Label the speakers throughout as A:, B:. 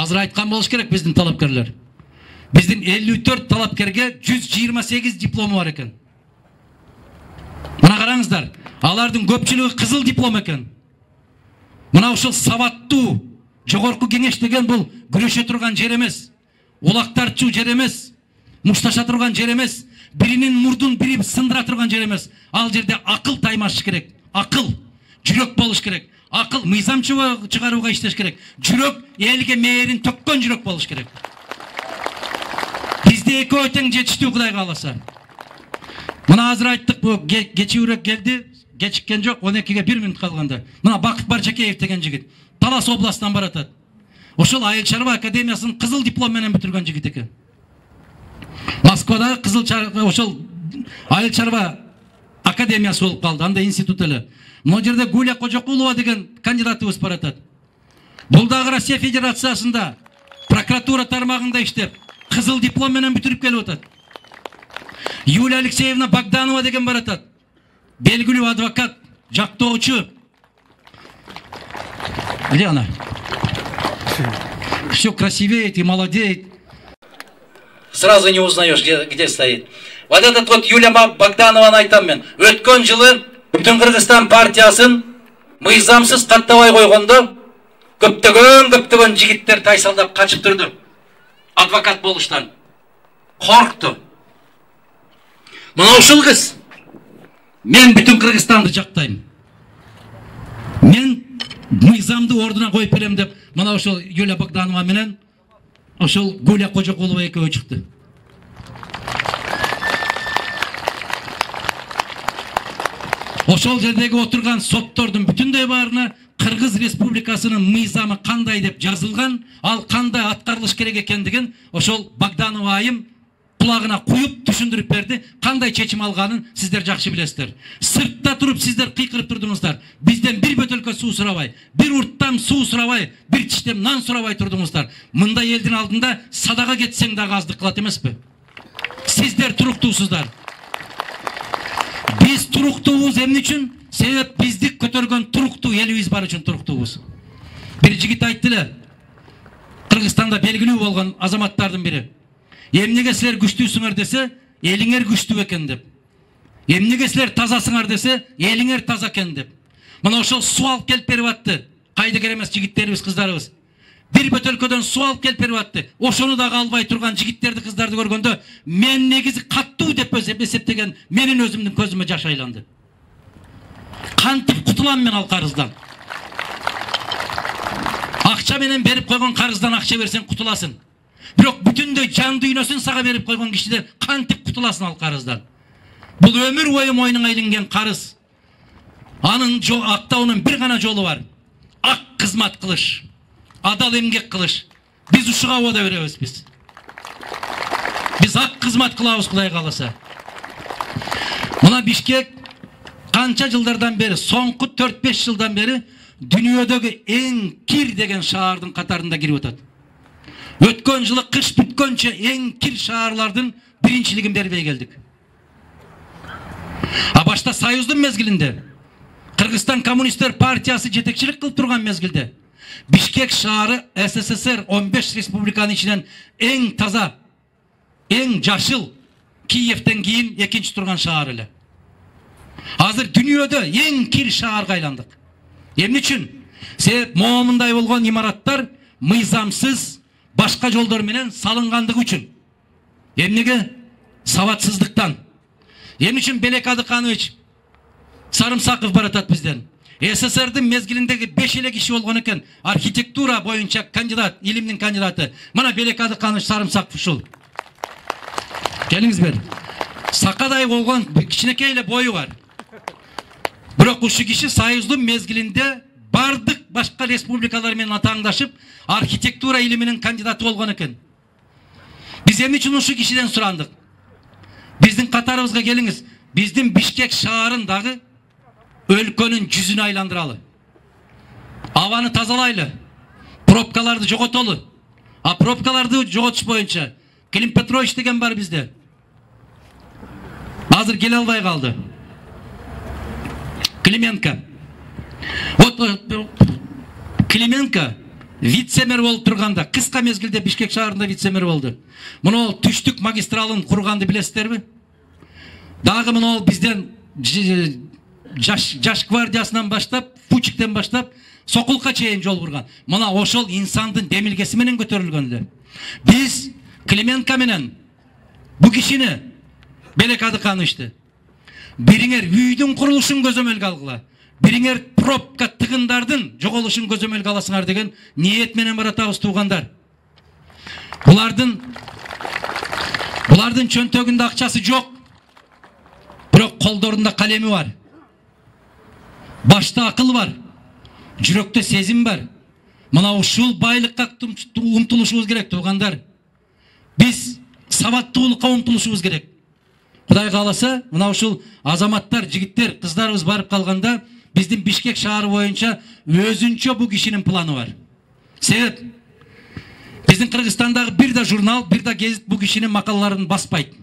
A: Азыр айткан болуш керек биздин талапкерлер. Биздин 54 талапкерге 128 диплому бар экен. Мына караңыздар, алардын көпчүлүгү кызыл диплом экен. Мына ушул сабаттуу жогорку кеңеш деген бул күрөшө турган жер эмес. Улактарчу жер эмес. Мушташа турган жер эмес. Биринин мурдун бири сындыра турган жер эмес. Ал жерде акыл таймаш керек. Акыл, жүрөк болуш керек. Акыл мыйзам чыгарууга иштеш керек. Жүрөк элге мээрин төккөн жүрөк болуш керек. Бизде экөө тең жетиштүү, Кудайга кааласа. Мына азыр айттык, бу кечүүрөөк келди, кечиккен жок, 12-ге 1 минут калганда. Мына Бакыт Баржакеев деген жигит Талас областынан баратат. Ошол Айыл чарба академиясын кызыл диплом менен бүтүргөн жигит экен. Москвада кызыл чарба, ошол Айыл чарба академиясы болуп калды, анда институт эле. Могу жерде Гуля Кожокулова деген кандидатыбыз баратат. Бул дагы Россия Федерациясында прокуратура тармагында иштеп, кызыл диплом менен бүтүрүп келип атат. Юлия Алексеевна Богданова деген баратат. Белгилүү адвокат, жактоочу. Где она? Все красивеет и молодеет. Сразу не узнаешь, где стоит. Вот этот вот Юлия Богданованы айтам мен. Өткөн жылы Бүтүн Кыргызстан партиясын мыйзамсыз каттабай койгондо көптөгөн жигиттер тайсалдап качып турду. Адвокат болуштан. Коркту. Мына ушул кыз. Мен бүтүн Кыргызстанды жактайм. Мен мыйзамды ордуна коюп берем деп, мына ошол Юлия Богданова менен ошол Гуля Кожокулова экөө чыкты. Ошол жердеги отурган соттордун бүтүндөй баарына Кыргыз Республикасынын мыйзамы кандай деп жазылган, ал кандай аткарылыш керек экендигин ошол Богданова айым кулагына куюп түшүндүрүп берди. Кандай чечим алганын сиздер жакшы билесиздер. Сыртта туруп сиздер кыйкырып турдуңуздар. Бизден бир бөтөлкө суу сурабай, бир урттам суу сурабай, бир чиштем нан сурабай турдуңуздар. Мындай элдин алдында садага кетсең дагы аздык кылат эмеспи? Сиздер туруктуусуздар. Биз туруктуубуз эмне үчүн? Себеп бизди көтөргөн туруктуу элибиз бар үчүн туруктуубуз. Бир жигит айтты эле. Кыргызстанда белгилүү болгон азаматтардын бири. Эмнеге силер күчтүүсүңөр десе, элиңер күчтүү экен деп. Эмнеге силер тазасыңар десе, элиңер таза экен деп. Мына ошол суу алып келип берип атты. Кайда керемес жигиттерибиз, кыздарыбыз. Бир бөтөлкөдөн суу алып келип берип атты. Ошону дагы албай турган жигиттерди, кыздарды көргөндө мен негизи каттуу деп эсептеген менин өзүмдүн көзүмө жаш айланды. Кантип кутулам мен ал карыздан? Акча менен берип койгон карыздан акча берсең кутуласың. Бирок бүтүндөй жан дүйнөсүн сага берип койгон кишиден кантип кутуласың ал карыздан? Бул өмүр бою мойнуңа илинген карыз. Анын актаунун бир гана жолу бар. Ак кызмат кылыш, адал эмгек кылыш. Биз ушуга абада беребиз биз. Биз ак кызмат кылабыз, Кудайга кааласа. Мына Бишкек канча жылдардан бери, соңку 4-5 жылдан бери дүйнөдөгү эң кир деген шаардын катарында кирип атат. Өткөн жылы кыш бүткөнчө эң кир шаарлардын биринчилигин бербей келдик. А башта Союздун мезгилинде, Кыргызстан Коммунисттер партиясы жетекчилик кылып турган мезгилде, Бишкек шаары СССР 15 республиканын ичинен эң таза, эң жашыл, Киевтен кийин экинчи турган шаар эле. Азыр дүйнөдө эң кир шаарга айландык. Эмне үчүн? Себеп момундай болгон имараттар мыйзамсыз башка жолдор менен салынгандыгы үчүн. Эмнеге? Сабатсыздыктан. Эмне үчүн Белек Адыканович Сарымсаков баратат бизден? СССРдин мезгилиндеги 5 эле киши болгон экен, архитектура боюнча кандидат, илимдин кандидаты. Мына Белек Адыканович Сарымсаков ушул. Келиңиз бери. Сакадай болгон кичинекей эле бою бар. Бирок ушул киши Союздун мезгилинде бардык башка республикалар менен атааңдашып, архитектура илиминин кандидаты болгон экен. Биз эмне үчүн ушул кишиден сурандык? Биздин катарыбызга келиңиз. Биздин Бишкек шаарын дагы өлкөнүн жүзүнө айландыралы. Абаны тазалайлы. Пробкаларды жоготолу. А пробкаларды жоготуш боюнча Клим Петрович деген бар бизде. Азыр келе албай калды. Клименко. Вот Клименко вице-мэр болуп турганда, кыска мезгилде Бишкек шаарында вице-мэр болду. Мына түштүк магистралын курганды билесиздерби? Дагы мына бизден жаш гвардиясынан баштап, Пучиктен баштап, Сокулка чейин жол курган. Мына ошол инсандын демилгеси менен көтөрүлгөн эле. Биз Клименко менен бу кишини Белек Адыкановичти бириңер үйдүн курулушун көзөмөлгө алгыла, бириңер пробка тыгындардын жоголушун көзөмөлгө аласыңар деген ниет менен баратабыз туугандар. Булардын чөнтөгүндө акчасы жок. Бирок колдорунда калеми бар. Башта акыл бар. Жүрөктө сезим бар. Мына ушул байлыкка умтулушубуз керек туугандар. Биз сабаттуулукка умтулушубуз керек. Кудай кааласа, мына ушул азаматтар, жигиттер, кыздарыбыз барып калганда, биздин Бишкек шаары боюнча өзүнчө бу кишинин планы бар. Себеп биздин Кыргызстандагы бир да журнал, бир да гезит бу кишинин макалаларын баспайт.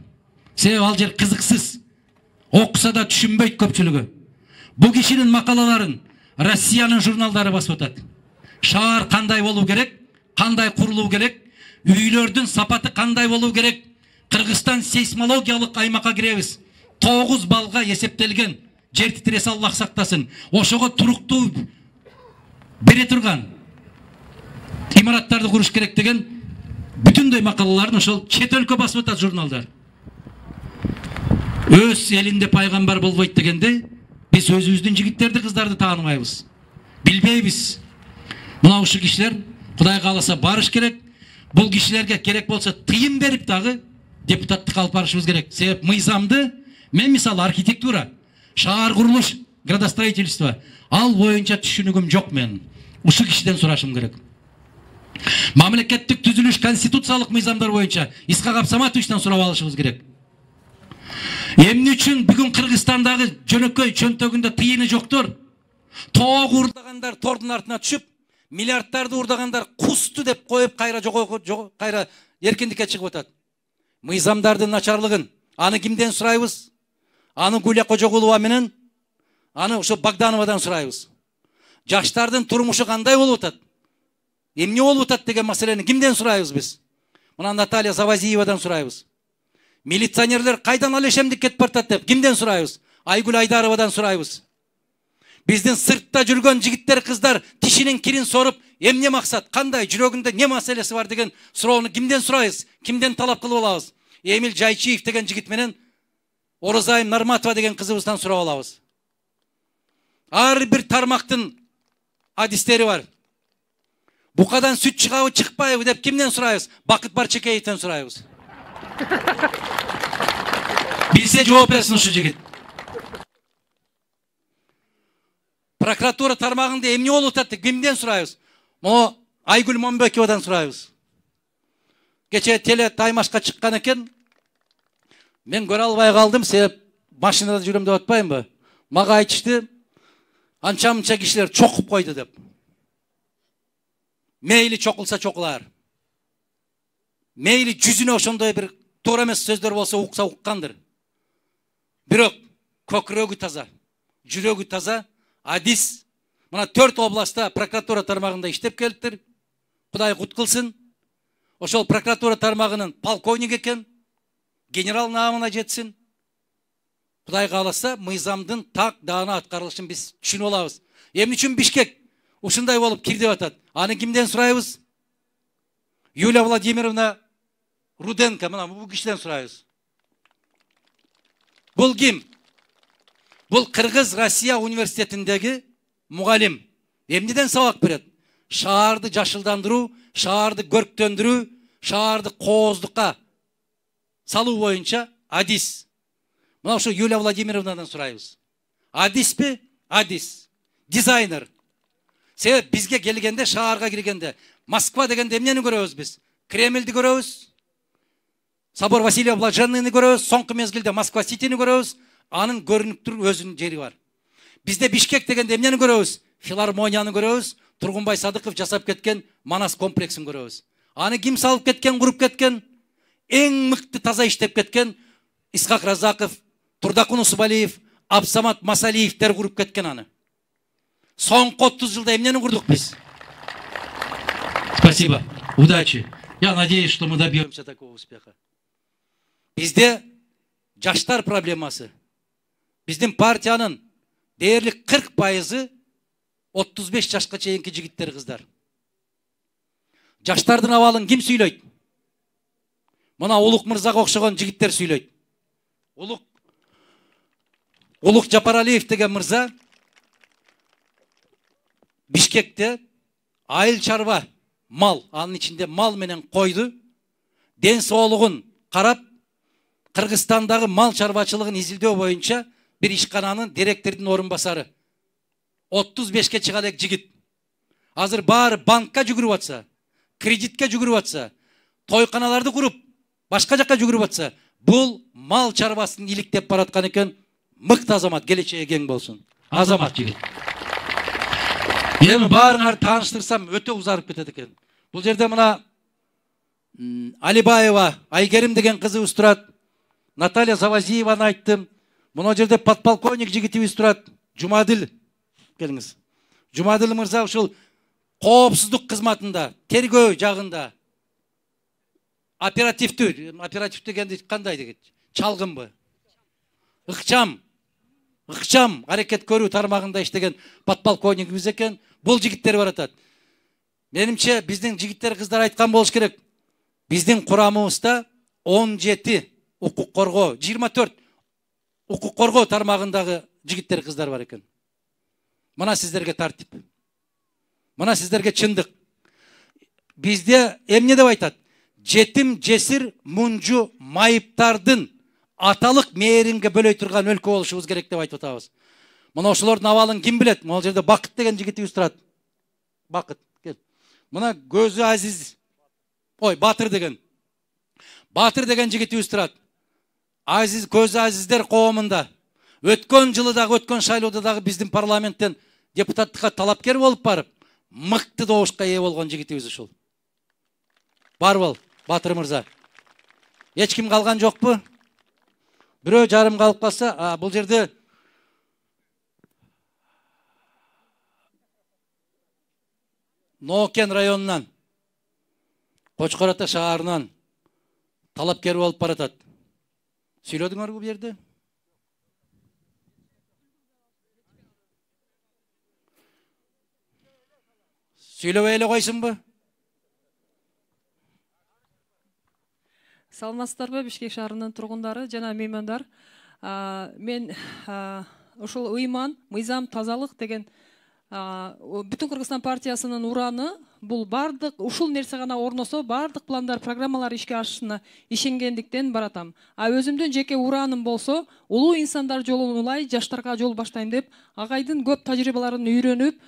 A: Себеп ал жер кызыксыз. Окуса да түшүнбөйт көпчүлүгү. Бу кишинин макалаларын Россиянын журналдары басып атат. Шаар кандай болуу керек, кандай курулуу керек, үйлөрдүн сапаты кандай болуу керек. Кыргызстан сейсмологиялык аймакка киребиз. 9 балга эсептелген. Жер титиресе Аллах сактасын. Ошого туруктуу бере турган имараттарды куруш керек деген бүтүндөй макалаларын ошол чет өлкө басып атат журналдар. Өз элинде пайгамбар болбойт дегенде, биз өзүбүздүн жигиттерди, кыздарды тааныбайбыз. Билбейбиз. Мына ушул кишилер Кудай кааласа барыш керек. Бул кишилерге керек болсо тыйым берип дагы депутаттыкка алып барышыбыз керек. Себеп мыйзамды, мен мисалы архитектура, шаар курулуш, градостроительство, ал боюнча түшүнүгүм жок мен. Ушул кишиден сурашым керек. Мамлекеттик түзүлүш, конституциялык мыйзамдар боюнча Исхак Абсаматовичтен сурап алышыбыз керек. Эмне үчүн бүгүн Кыргызстандагы жөнөкөй чөнтөгүндө тыйыны жоктор? Тоог урдагандар тордун артына түшүп, миллиардтарды урдагандар кусту деп коюп кайра эркиндикке чыгып атат. Мыйзамдардын начарлыгын аны кимден сурайбыз? Аны Гуля Кожогулова менен, аны ошо Богдановадан сурайбыз. Жаштардын турмушу кандай болуп атат? Эмне болуп атат деген маселени кимден сурайбыз биз? Мына Наталья Завазиевадан сурайбыз. Милиционерлер кайдан алешемдик кетип бартат деп кимден сурайбыз? Айгүл Айдаровадан сурайбыз. Биздин сыртта жүргөн жигиттер, кыздар тишинин кирин соруп, эмне максат, кандай, жүрөгүндө не маселеси бар деген суроону кимден сурайбыз? Кимден талап кылып алабыз? Эмил Жайчиев деген жигит менен Орозайым Нарматова деген кызыбыздан сурап алабыз. Ар бир тармактын адистери бар. Букадан сүт чыгабы, чыкпайбы деп кимден сурайбыз? Бакыт Барчекеевден сурайбыз. Билсе жооп берсин ушу жигит. Прокуратура тармагында эмне болуп атат деп кимден сурайбыз? Мо Айгүл Момбековадан сурайбыз. Кече теле таймашка чыккан экен. Мен көрө албай калдым, себеп машинада жүрөм деп атпаймынбы? Мага айтышты, анча-мынча кишилер чокуп койду деп. Мейли чокулса чокулар. Мейли жүзүнө ошондой бир туура эмес сөздөр болсо укса уккандыр. Бирок көкүрөгү таза, жүрөгү таза, адис. Мына 4 областта прокуратура тармагында иштеп келиптир. Кудай кут кылсын. Ошол прокуратура тармагынын полковник экен. Генерал наамына жетсин. Кудай кааласа, мыйзамдын так даана аткарылышын биз түшүнүп алабыз. Эмне үчүн Бишкек ушундай болуп кирди деп атат? Аны кимден сурайбыз? Юлия Владимировна Руденко, мына бул кишиден сурайбыз. Бул ким? Бул Кыргыз Россия университетиндеги мугалим. Эмнеден сабак берет? Шаарды жашылдандыруу, шаарды көрктөндүрүү, шаарды кооздукка салуу боюнча адис. Мына ошо Юлия Владимировнадан сурайбыз. Адиспи? Адис. Дизайнер. Себеп бизге келгенде, шаарга киргенде, Москва дегенде эмнени көрөбүз биз? Кремльди көрөбүз. Собор Василия Блаженныйны көрөбүз, соңку мезгилде Москва Ситини көрөбүз. Анын көрүнүктүү өзүнүн жери бар. Бизде Бишкек дегенде эмнени көрөбүз? Филармонияны көрөбүз. Тургунбай Садыков жасап кеткен Манас комплексин көрөбүз. Аны ким салып кеткен, куруп кеткен? Эң мыкты таза иштеп кеткен Исхак Разаков, Турдакун Усубалиев, Абсамат Масалиевтер куруп кеткен аны. Соңку 30 жылда эмнени курдук биз? Спасибо. Удачи. Я надеюсь, что мы добьемся такого успеха. Bizde жаштар проблемасы. Биздин партиянын дээрлик 40%-ы 35 жашка чейинки жигиттер, кыздар. Жаштардын абалын ким сүйлөйт? Мына Улук мырзага окшогон жигиттер сүйлөйт. Улук Жапаралиев деген мырза Бишкекте айыл чарба мал, анын ичинде мал менен койду, ден соолугун карап, Кыргызстандагы мал чарбачылыгын изилдөө боюнча бир ишкананын директордун орун басары. 35ке чыга элек жигит. Азыр баары банкка жүгүрүп атса, кредитке жүгүрүп атса, тойканаларды куруп, башка жакка жүгүрүп атса, бул мал чарбасын иликтеп бараткан экен. Мыкты азамат, келечеги кең болсун. Азамат жигит. Эми баарыңарды тааныштырсам өтө узарып кетет экен. Бул жерде мына Алибаева Айгерим деген кызыбыз турат. Наталья Завазиеваны айттым. Мына жерде подполковник жигитибиз турат. Жумадил, келиңиз. Жумадил мырза ушул коопсуздук кызматында, тергөө жагында оператив дегенди кандай деген? Чалгынбы? Ыкчам аракет көрүү тармагында иштеген подполковникибиз экен. Бул жигиттер баратат. Менимче биздин жигиттер, кыздар айткан болуш керек. Биздин курамыбызда 17 укук коргоо, 24 укук коргоо тармагындагы жигиттер, кыздар бар экен. Мына сиздерге тартип. Мына сиздерге чындык. Бизде эмне деп айтат? Жетим, жесир, мунжу, майыптардын аталык мээринге бөлөй турган өлкө болушубуз керек деп айтып атабыз. Мына ошолордун абалын ким билет? Мына жерде Бакыт деген жигитибиз турат. Бакыт, кел. Мына көзү Азиз. Батыр деген. Батыр деген жигитибиз турат. Азиз, көзү Азиздер коомунда. Өткөн жылы дагы, өткөн шайлоодо дагы биздин парламенттен депутаттыкка талапкер болуп барып, мыкты добушка ээ болгон жигитибиз ушул. Барбыл, Батыр мырза. Эч ким калган жокпу? Бирөө жарым калып калса, бул жерде Нокен районунан, Кочкор Ата шаарынан талапкер болуп баратат. Сүйлөдүңөрбү бул жерде? Сүйлөбөй эле койсунбу?
B: Саламатсыздарбы, Бишкек шаарынын тургундары жана меймандар. Мен ушул ыйман, мыйзам, тазалык деген бүтүн Кыргызстан партиясынын ураны, бул бардык ушул нерсе гана орносо, бардык пландар, программалар ишке ашышына ишенгендиктен баратам. Өзүмдүн жеке ураным болсо, улуу инсандар жолун улай, жаштарга жол баштайм деп, агайдын көп тажрыйбаларын үйрөнүп,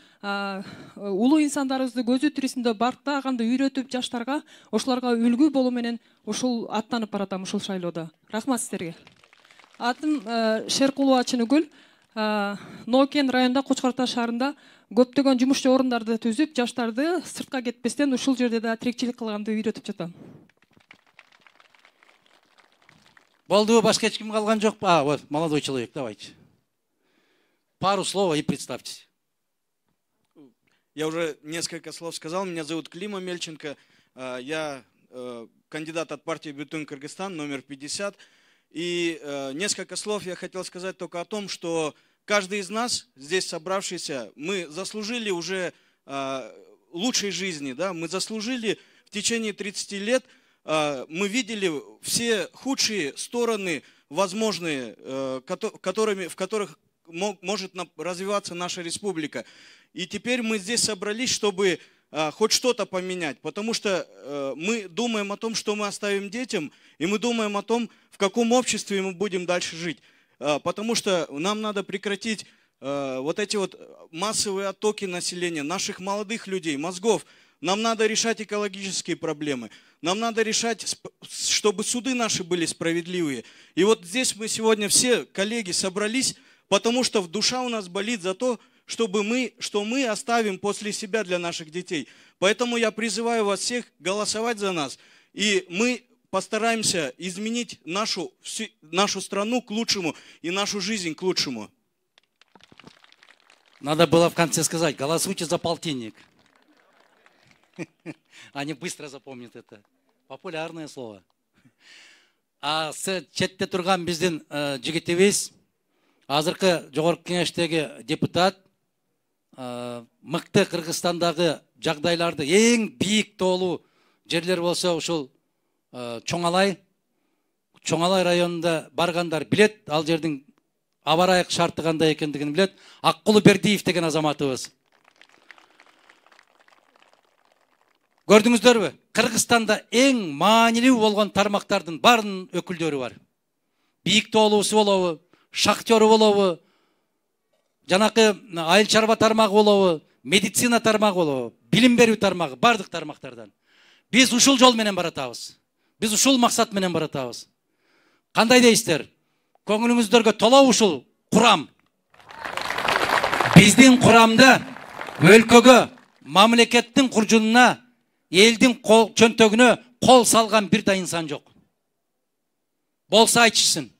B: улуу инсандарыбызды көзү тирисинде бартаганды үйрөтүп, жаштарга, ошолорго үлгү болуу менен ушул аттанып баратам ушул шайлоодо. Рахмат сиздерге. Атым Шеркулова Чыныкүл. Нокен районунда, Кочкор Ата шаарында көптөгөн жумушчу орундарды түзүп, жаштарды сыртка кетпестен ушул жерде да тирикчилик кылганды үйрөтүп жатам.
A: Болду, башка эч ким калган жокпу? Вот, молодой человек, давайте. Пару слов и представьтесь.
C: Я уже несколько слов сказал. Меня зовут Клима Мельченко. Я кандидат от партии Бүтүн Кыргызстан, номер 50. И несколько слов я хотел сказать только о том, что каждый из нас, здесь собравшийся, мы заслужили уже лучшей жизни. Да? Мы заслужили в течение 30 лет, мы видели все худшие стороны возможные, в которых может развиваться наша республика. И теперь мы здесь собрались, чтобы хоть что-то поменять, потому что мы думаем о том, что мы оставим детям, и мы думаем о том, в каком обществе мы будем дальше жить. Потому что нам надо прекратить вот эти вот массовые оттоки населения, наших молодых людей, мозгов. Нам надо решать экологические проблемы. Нам надо решать, чтобы суды наши были справедливые. И вот здесь мы сегодня все, коллеги, собрались, потому что душа у нас болит за то, что мы оставим после себя для наших детей. Поэтому я призываю вас всех голосовать за нас. И мы постараемся изменить нашу страну к лучшему и нашу жизнь к лучшему.
A: Надо было в конце сказать, голосуйте за полтинник. Они быстро запомнят это. Популярное слово. А с четте турган биздин жигитибиз, азыркы жогорку кеңештеги депутат, мыкты Кыргызстандагы жагдайларды эң бийик тоолуу жерлер болсо ушул Чоңалай районунда баргандар билет, ал жердин аба ырайык шарты кандай экендигин билет. Аккулу Бердиев деген азаматыбыз. Көрдүңүздөрбү? Кыргызстанда эң маанилүү болгон тармактардын баарынын өкүлдөрү бар. Бийик тоолуусу болобу, шахтёру болобу, жанакы айыл чарба тармагы болобу, медицина тармагы болобу, билим берүү тармагы, бардык тармактардан. Биз ушул жол менен баратабыз. Биз ушул максат менен баратабыз. Кандай дейсиздер? Көңүлүңүздөргө толо ушул курам. Биздин курамда өлкөгө, мамлекеттин куржунуна, элдин чөнтөгүнө кол салган бир да инсан жок. Болса айтышсын.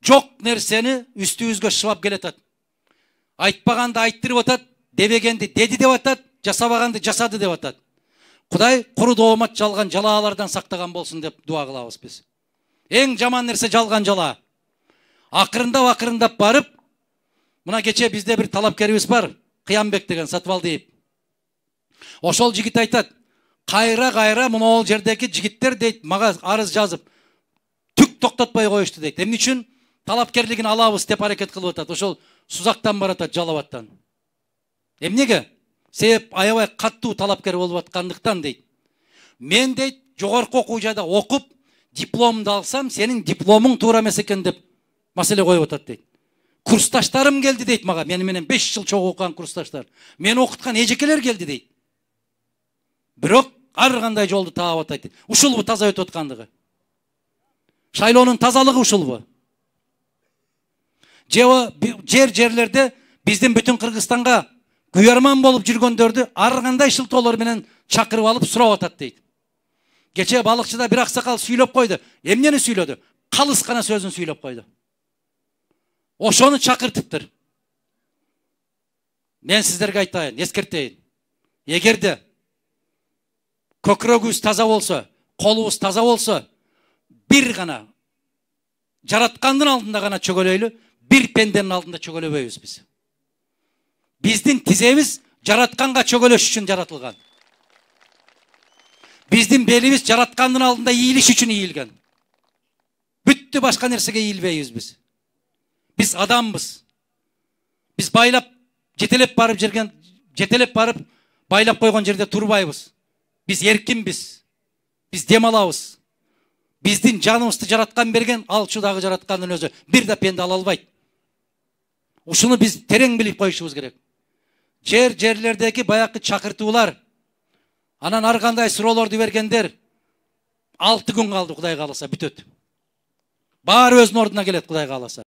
A: Жок нерсени үстүбүзгө шыбап келатат. Айтпаганды айттырып атат, дебегенди деди деп атат, жасабаганды жасады деп атат. Кудай куру доомат жалган жалаалардан сактаган болсун деп дуа кылабыз биз. Эң жаман нерсе жалган жала. Акырындап барып, мына кече бизде бир талапкерибиз бар, Кыямбек деген Сатыбалдиев. Ошол жигит айтат, кайра мына ол жердеги жигиттер дейт, мага арыз жазып, түк токтотпой коюшту дейт. Эмне үчүн талапкерлигин алабыз деп аракет кылып атат. Ошол Сузактан баратат, Жалалабаттан. Эмнеге? Себеп аябай каттуу талапкер болуп аткандыктан дейт. Мен дейт, жогорку окуу жайда окуп, дипломду алсам, сенин дипломуң туура эмес экен деп маселе коюп атат дейт. Курсташтарым келди дейт мага, мени менен 5 жыл чогуу окуган курсташтар. Мени окуткан эжекелер келди дейт. Бирок ар кандай жолду таап атат дейт. Ушулбу таза өтүп аткандыгы? Шайлоонун тазалыгы ушулбу? Жерлерде биздин бүтүн Кыргызстанга күйөрман болуп жүргөндөрдү ар кандай шылтоолор менен чакырып алып сурап атат дейт. Кече балыкчыда бир аксакал сүйлөп койду. Эмнени сүйлөдү? Калыс гана сөзүн сүйлөп койду. Ошону чакыртыптыр. Мен сиздерге айтайын, эскертейин. Эгерде көкүрөгүбүз таза болсо, колубуз таза болсо, бир гана жараткандын алдында гана чөгөлөйлү, бир пенденин алдында чөгөлөбөйбүз биз. Биздин тизебиз жаратканга чөгөлөш үчүн жаратылган. Биздин белибиз жараткандын алдында ийилиш үчүн ийилген. Бүттү, башка нерсеге ийилбейбиз биз. Биз адамбыз. Биз байлап, жетелеп барып байлап койгон жерде турбайбыз. Биз эркинбиз. Биз дем алабыз. Биздин жаныбызды жараткан берген, алчу дагы жараткандын өзү бир да пенде ала албайт. Ушуну биз терең билип коюшубуз керек. Жерлердеги баякы чакыртуулар, анан ар кандай суроолорду бергендер 6 күн калды, Кудай кааласа бүтөт. Баары өзүнүн ордуна келет, Кудай кааласа.